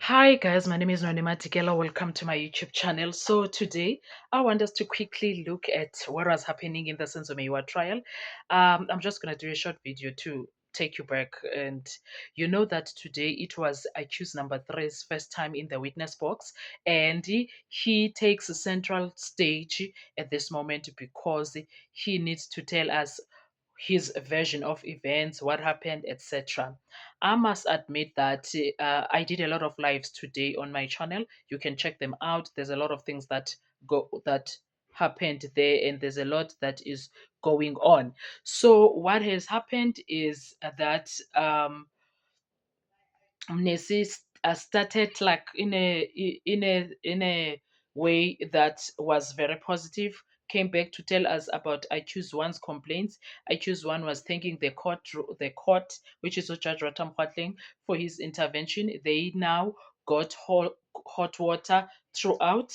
Hi guys, my name is Nonima Tigela. Welcome to my YouTube channel. So today I want us to quickly look at what was happening in the Senzomewa trial. I'm just going to do a short video to take you back, and you know that today it was accused number three's first time in the witness box, and he takes a central stage at this moment because he needs to tell us his version of events, what happened, etc. I must admit that I did a lot of lives today on my channel. You can check them out. There's a lot of things that happened there, and there's a lot that is going on. So what has happened is that Nessie started like in a way that was very positive. Came back to tell us about Accused One's complaints. Accused One was thanking the court, which is Judge Ratam Kwatling, for his intervention. They now got hot water throughout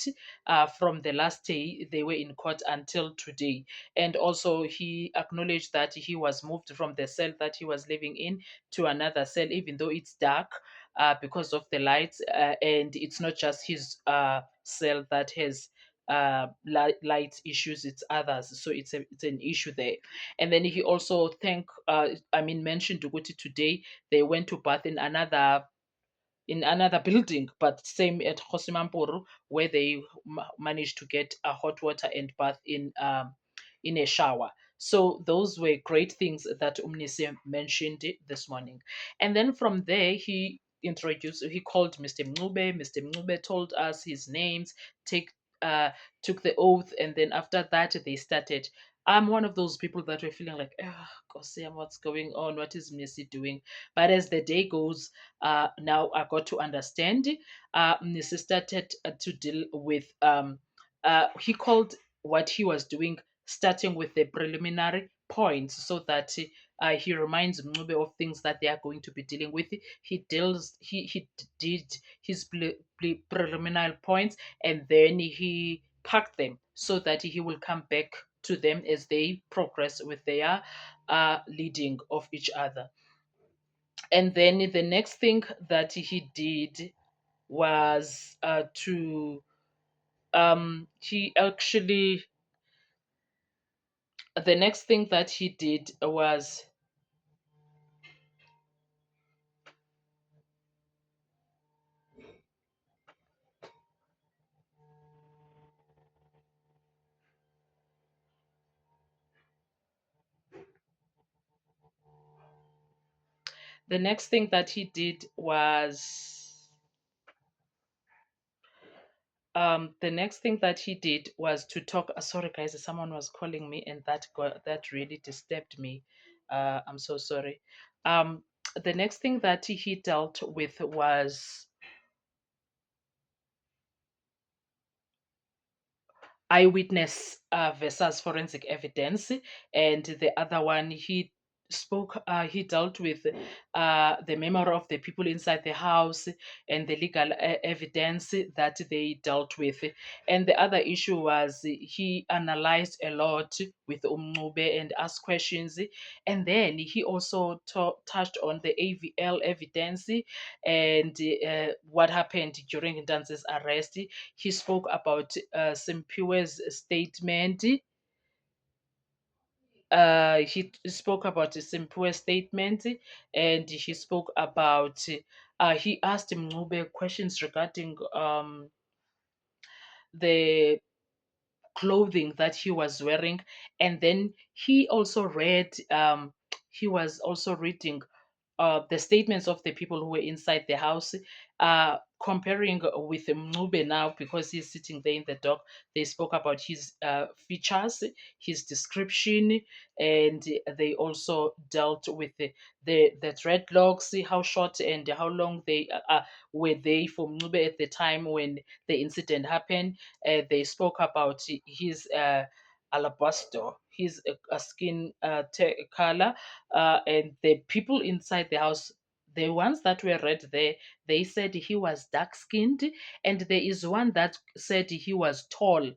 from the last day they were in court until today. And also, he acknowledged that he was moved from the cell that he was living in to another cell, even though it's dark because of the lights. And it's not just his cell that has light issues, it's others, so it's an issue there. And then he also mentioned Duguti today they went to bath in another building, but same at Hosimampuru, where they managed to get a hot water and bath in a shower. So those were great things that Umnise mentioned this morning. And then from there, he called Mr. Mngube. Mr. Mngube told us his names, take uh, took the oath, and then after that they started. I'm one of those people that were feeling like, oh, Gossiam, what's going on? What is Missy doing? But as the day goes, now I got to understand. Mrs. started to deal with, he called what he was doing, starting with the preliminary points, so that he reminds Mncube of things that they are going to be dealing with. He did his preliminary points, and then he packed them so that he will come back to them as they progress with their leading of each other. And then the next thing that he did was to he actually the next thing that he did was the next thing that he did was the next thing that he did was to talk. Sorry guys, someone was calling me, and that really disturbed me. I'm so sorry. The next thing that he dealt with was eyewitness versus forensic evidence, and the other one he dealt with the memory of the people inside the house and the legal evidence that they dealt with. And the other issue was he analyzed a lot with Umnube and asked questions, and then he also touched on the AVL evidence and what happened during Dance's arrest. He spoke about Simpiwe's statement. He spoke about Simpiwe's statement, and he spoke about. He asked Mngube questions regarding the clothing that he was wearing, and then he also read. He was also reading the statements of the people who were inside the house, comparing with Mube now because he's sitting there in the dock. They spoke about his features, his description, and they also dealt with the dreadlocks, how short and how long they were they for Mube at the time when the incident happened. They spoke about his alabaster, his skin color, and the people inside the house, the ones that were read there, they said he was dark skinned, and there is one that said he was tall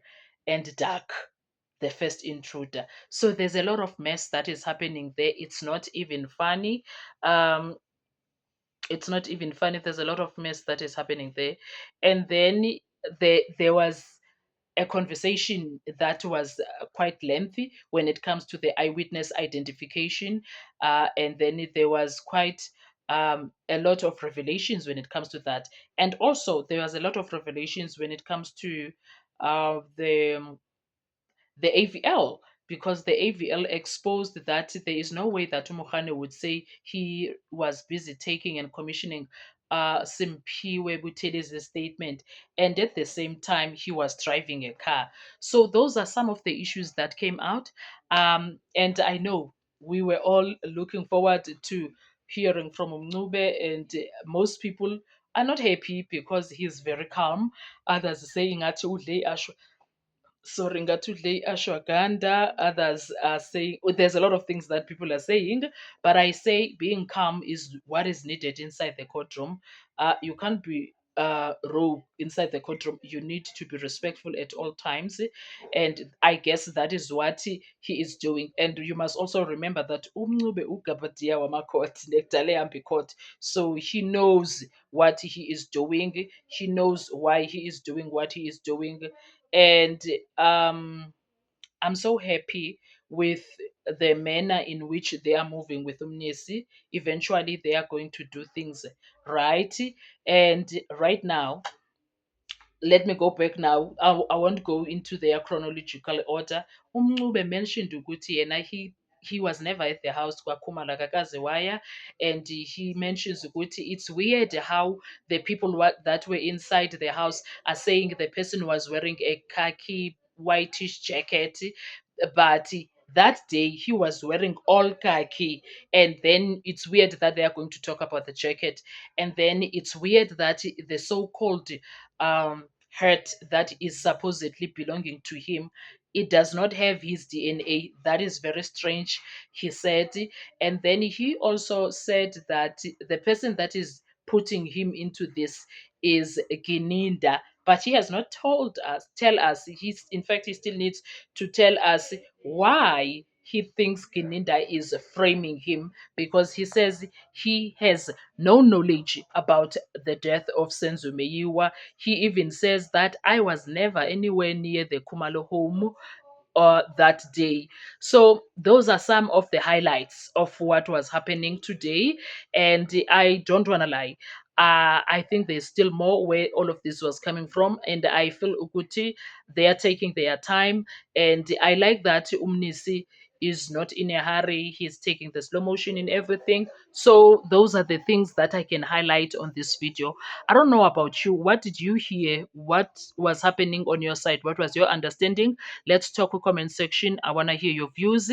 and dark, the first intruder. So there's a lot of mess that is happening there. It's not even funny. um It's not even funny. There's a lot of mess that is happening there. And then there was a conversation that was quite lengthy when it comes to the eyewitness identification. And then there was quite a lot of revelations when it comes to that. And also, there was a lot of revelations when it comes to the AVL, because the AVL exposed that there is no way that Umukhane would say he was busy taking and commissioning Simpiwe Butele's statement, and at the same time he was driving a car. So those are some of the issues that came out, and I know we were all looking forward to hearing from Umnube, and most people are not happy because he's very calm. Others are saying at sorry, Ngatudle ashwagandha. Others are saying, oh, there's a lot of things that people are saying, but I say being calm is what is needed inside the courtroom. You can't be rogue inside the courtroom. You need to be respectful at all times, and I guess that is what he is doing. And you must also remember that umncube ugabadia wamakhosi nekudala ehambe court, so he knows what he is doing. He knows why he is doing what he is doing, and um, I'm so happy with the manner in which they are moving with Umnisi. Eventually, they are going to do things right. And right now, let me go back now. I won't go into their chronological order. Umncube mentioned ukuthi yena he was never at the house kwaKhumalo akakaze waya, and he mentions ukuthi it's weird how the people that were inside the house are saying the person was wearing a khaki whitish jacket, but that day he was wearing all khaki. And then it's weird that they are going to talk about the jacket, and then it's weird that the so-called hurt that is supposedly belonging to him, it does not have his DNA. That is very strange, he said. And then he also said that the person that is putting him into this is Gininda, but he has not tell us. He's in fact he still needs to tell us why he thinks Gininda is framing him, because he says he has no knowledge about the death of Senzo Meyiwa. He even says that I was never anywhere near the Kumalo home that day. So those are some of the highlights of what was happening today. And I don't want to lie. I think there's still more where all of this was coming from, and I feel Ukuti they are taking their time, and I like that Umnisi is not in a hurry. He's taking the slow motion in everything. So those are the things that I can highlight on this video. I don't know about you. What did you hear? What was happening on your side? What was your understanding? Let's talk a comment section. I want to hear your views.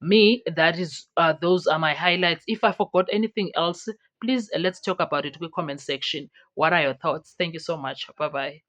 Me, that is, those are my highlights. If I forgot anything else, please let's talk about it in the comment section. What are your thoughts? Thank you so much. Bye bye.